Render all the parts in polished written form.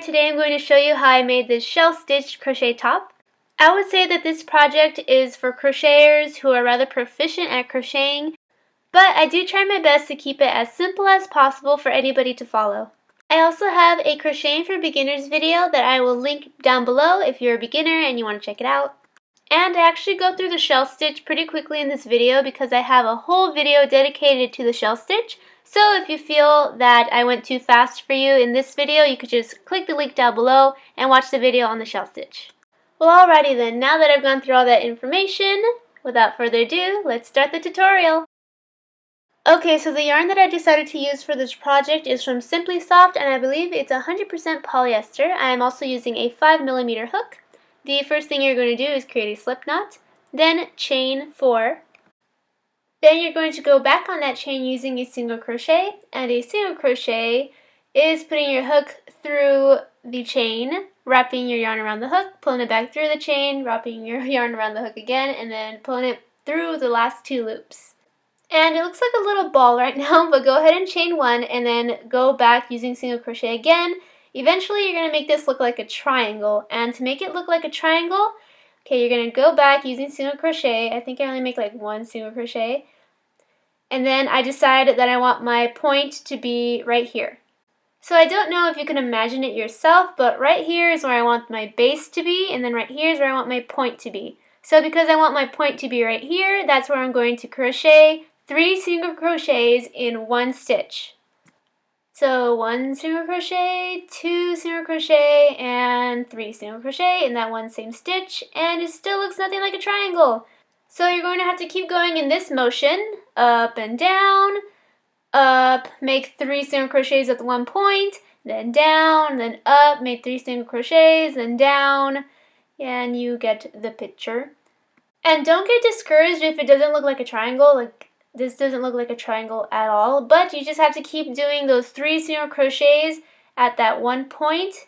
today I'm going to show you how I made this shell stitched crochet top. I would say that this project is for crocheters who are rather proficient at crocheting, but I do try my best to keep it as simple as possible for anybody to follow. I also have a crocheting for beginners video that I will link down below if you're a beginner and you want to check it out. And I actually go through the shell stitch pretty quickly in this video because I have a whole video dedicated to the shell stitch. So if you feel that I went too fast for you in this video, you could just click the link down below and watch the video on the shell stitch. Well, alrighty then, now that I've gone through all that information, without further ado, let's start the tutorial. Okay, so the yarn that I decided to use for this project is from Simply Soft, and I believe it's 100% polyester. I am also using a 5mm hook. The first thing you're going to do is create a slip knot, then chain 4. Then you're going to go back on that chain using a single crochet, and a single crochet is putting your hook through the chain, wrapping your yarn around the hook, pulling it back through the chain, wrapping your yarn around the hook again, and then pulling it through the last 2 loops. And it looks like a little ball right now, but go ahead and chain 1 and then go back using single crochet again. Eventually you're going to make this look like a triangle, and to make it look like a triangle, okay, you're going to go back using single crochet. I think I only make like 1 single crochet. And then I decide that I want my point to be right here. So I don't know if you can imagine it yourself, but right here is where I want my base to be, and then right here is where I want my point to be. So because I want my point to be right here, that's where I'm going to crochet 3 single crochets in 1 stitch. So 1 single crochet, 2 single crochet, and 3 single crochet in that one same stitch, and it still looks nothing like a triangle. So you're going to have to keep going in this motion, up and down, up, make 3 single crochets at the one point, then down, then up, make 3 single crochets, then down, and you get the picture. And don't get discouraged if it doesn't look like a triangle, like this doesn't look like a triangle at all, but you just have to keep doing those 3 single crochets at that one point,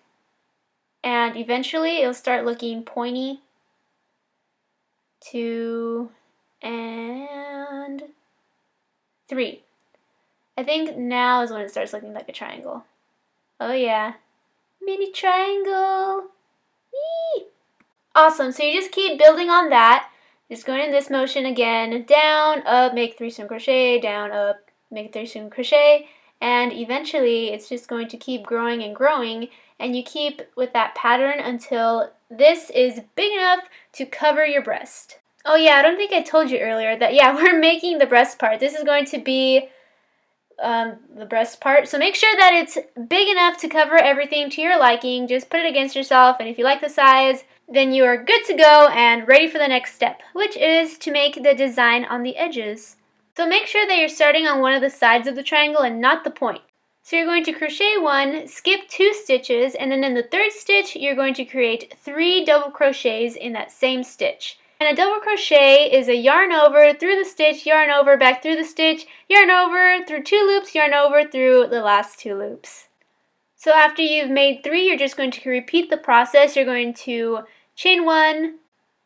and eventually it'll start looking pointy. 2 and 3. I think now is when it starts looking like a triangle. Oh yeah, mini triangle. Yee! Awesome, so you just keep building on that. Just going in this motion again, down, up, make 3 single crochet, down, up, make 3 single crochet, and eventually it's just going to keep growing and growing, and you keep with that pattern until this is big enough to cover your breast. Oh yeah, I don't think I told you earlier that, yeah, we're making the breast part. This is going to be the breast part, so make sure that it's big enough to cover everything to your liking. Just put it against yourself, and if you like the size, then you are good to go and ready for the next step, which is to make the design on the edges. So make sure that you're starting on one of the sides of the triangle and not the point. So you're going to crochet 1, skip 2 stitches, and then in the 3rd stitch you're going to create 3 double crochets in that same stitch. And a double crochet is a yarn over, through the stitch, yarn over, back through the stitch, yarn over, through 2 loops, yarn over, through the last 2 loops. So after you've made 3, you're just going to repeat the process. You're going to chain 1,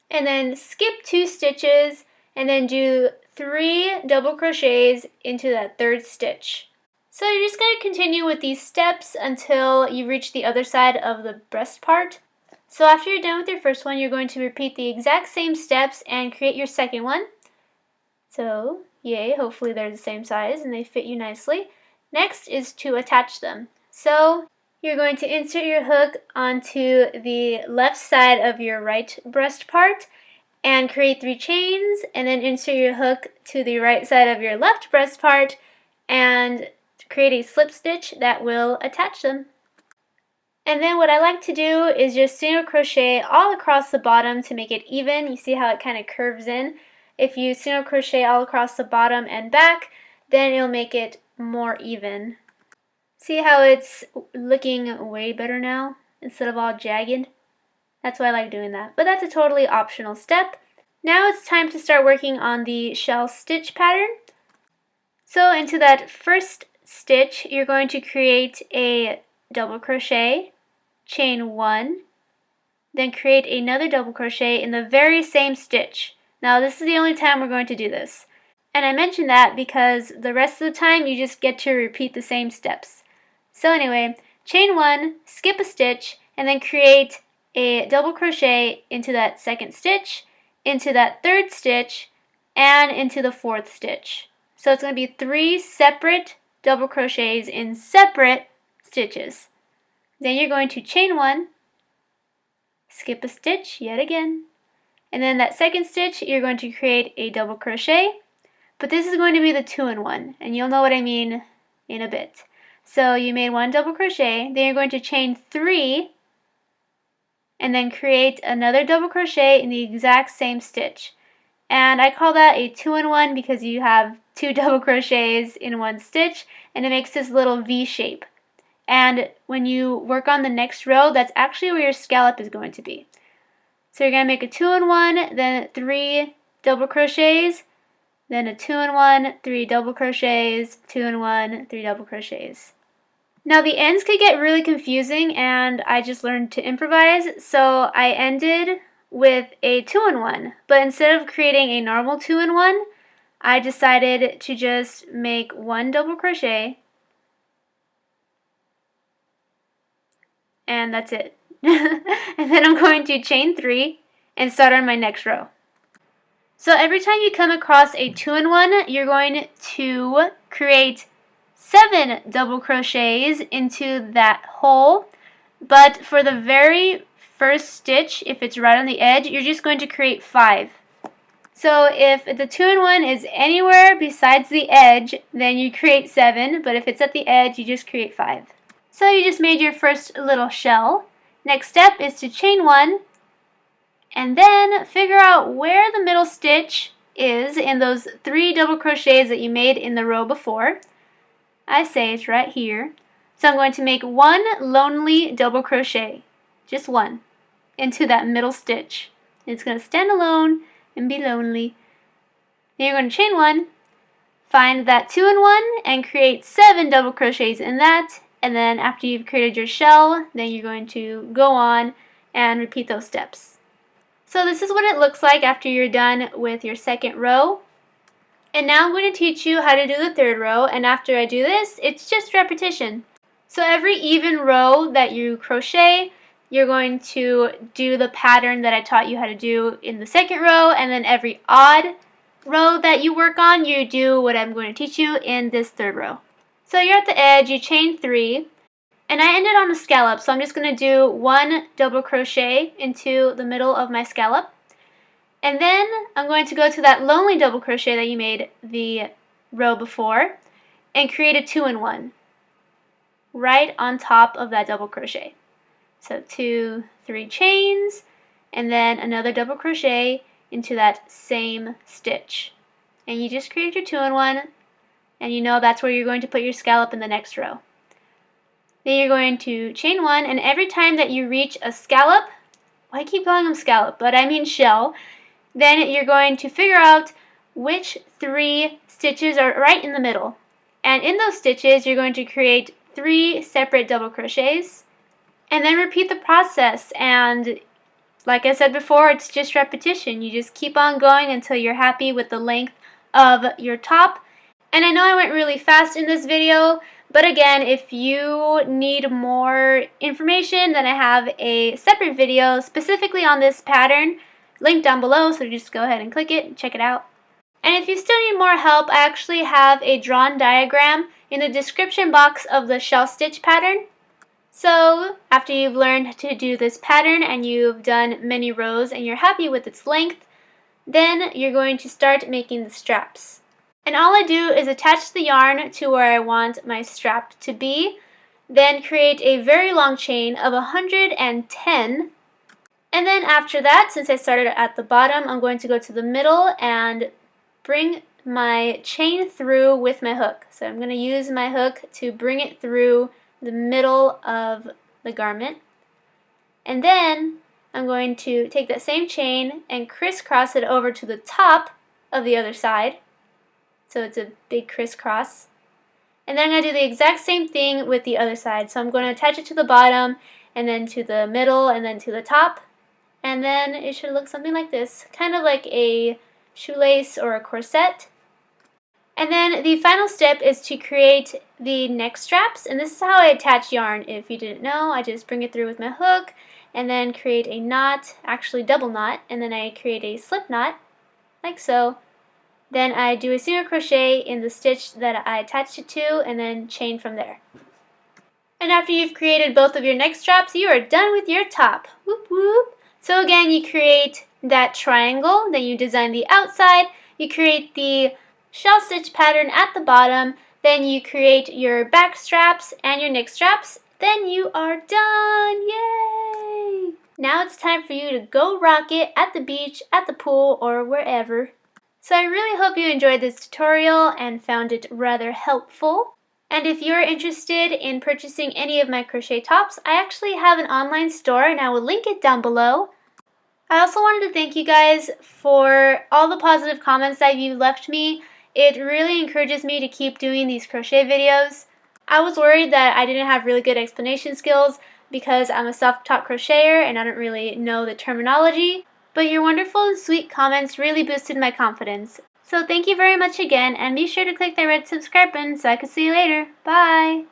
and then skip 2 stitches, and then do 3 double crochets into that 3rd stitch. So you're just going to continue with these steps until you reach the other side of the breast part. So after you're done with your first one, you're going to repeat the exact same steps and create your second one. So, yay, hopefully they're the same size and they fit you nicely. Next is to attach them. So you're going to insert your hook onto the left side of your right breast part and create 3 chains, and then insert your hook to the right side of your left breast part and create a slip stitch that will attach them. And then what I like to do is just single crochet all across the bottom to make it even. You see how it kind of curves in? If you single crochet all across the bottom and back, then it'll make it more even. See how it's looking way better now instead of all jagged? That's why I like doing that. But that's a totally optional step. Now it's time to start working on the shell stitch pattern. So into that first stitch, you're going to create a double crochet, chain 1, then create another double crochet in the very same stitch. Now this is the only time we're going to do this. And I mention that because the rest of the time you just get to repeat the same steps. So anyway, chain 1, skip a stitch, and then create a double crochet into that second stitch, into that third stitch, and into the fourth stitch. So it's going to be 3 separate double crochets in separate stitches. Then you're going to chain 1, skip a stitch yet again, and then that second stitch you're going to create a double crochet, but this is going to be the 2-in-1, and you'll know what I mean in a bit. So you made 1 double crochet, then you're going to chain 3 and then create another double crochet in the exact same stitch. And I call that a 2-in-1 because you have 2 double crochets in 1 stitch, and it makes this little V shape. And when you work on the next row, that's actually where your scallop is going to be. So you're going to make a 2-in-1, then 3 double crochets, then a 2-in-1, 3 double crochets, 2-in-1, 3 double crochets. Now the ends could get really confusing, and I just learned to improvise, so I ended with a 2-in-1. But instead of creating a normal 2-in-1, I decided to just make 1 double crochet, and that's it. And then I'm going to chain 3 and start on my next row. So every time you come across a 2-in-1, you're going to create 7 double crochets into that hole, but for the very first stitch, if it's right on the edge, you're just going to create 5. So if the 2-in-1 is anywhere besides the edge, then you create 7, but if it's at the edge, you just create 5. So you just made your first little shell. Next step is to chain 1, and then figure out where the middle stitch is in those 3 double crochets that you made in the row before. I say it's right here. So I'm going to make 1 lonely double crochet, just 1, into that middle stitch. It's going to stand alone and be lonely. Then you're going to chain 1, find that 2-in-1, and create 7 double crochets in that. And then after you've created your shell, then you're going to go on and repeat those steps. So this is what it looks like after you're done with your second row. And now I'm going to teach you how to do the third row, and after I do this, it's just repetition. So every even row that you crochet, you're going to do the pattern that I taught you how to do in the second row, and then every odd row that you work on, you do what I'm going to teach you in this third row. So you're at the edge, you chain 3, and I ended on a scallop, so I'm just going to do 1 double crochet into the middle of my scallop. And then I'm going to go to that lonely double crochet that you made the row before and create a 2-in-1 right on top of that double crochet. So 2, 3 chains, and then another double crochet into that same stitch. And you just created your 2-in-1, and you know that's where you're going to put your scallop in the next row. Then you're going to chain 1, and every time that you reach a scallop, well, I keep calling them scallop, but I mean shell, then you're going to figure out which 3 stitches are right in the middle. And in those stitches, you're going to create 3 separate double crochets, and then repeat the process. And like I said before, it's just repetition. You just keep on going until you're happy with the length of your top. And I know I went really fast in this video, but again, if you need more information, then I have a separate video specifically on this pattern, linked down below, so just go ahead and click it and check it out. And if you still need more help, I actually have a drawn diagram in the description box of the shell stitch pattern. So after you've learned to do this pattern and you've done many rows and you're happy with its length, then you're going to start making the straps. And all I do is attach the yarn to where I want my strap to be, then create a very long chain of 110. And then after that, since I started at the bottom, I'm going to go to the middle and bring my chain through with my hook. So I'm going to use my hook to bring it through the middle of the garment. And then I'm going to take that same chain and crisscross it over to the top of the other side. So it's a big crisscross. And then I'm going to do the exact same thing with the other side. So I'm going to attach it to the bottom, and then to the middle, and then to the top. And then it should look something like this, kind of like a shoelace or a corset. And then the final step is to create the neck straps, and this is how I attach yarn. If you didn't know, I just bring it through with my hook and then create a knot, actually double knot, and then I create a slip knot, like so. Then I do a single crochet in the stitch that I attached it to and then chain from there. And after you've created both of your neck straps, you are done with your top. Whoop whoop. So again, you create that triangle, then you design the outside, you create the shell stitch pattern at the bottom, then you create your back straps and your neck straps, then you are done! Yay! Now it's time for you to go rock it at the beach, at the pool, or wherever. So I really hope you enjoyed this tutorial and found it rather helpful. And if you're interested in purchasing any of my crochet tops, I actually have an online store and I will link it down below. I also wanted to thank you guys for all the positive comments that you left me. It really encourages me to keep doing these crochet videos. I was worried that I didn't have really good explanation skills because I'm a self-taught crocheter and I don't really know the terminology, but your wonderful and sweet comments really boosted my confidence. So thank you very much again, and be sure to click the red subscribe button so I can see you later. Bye!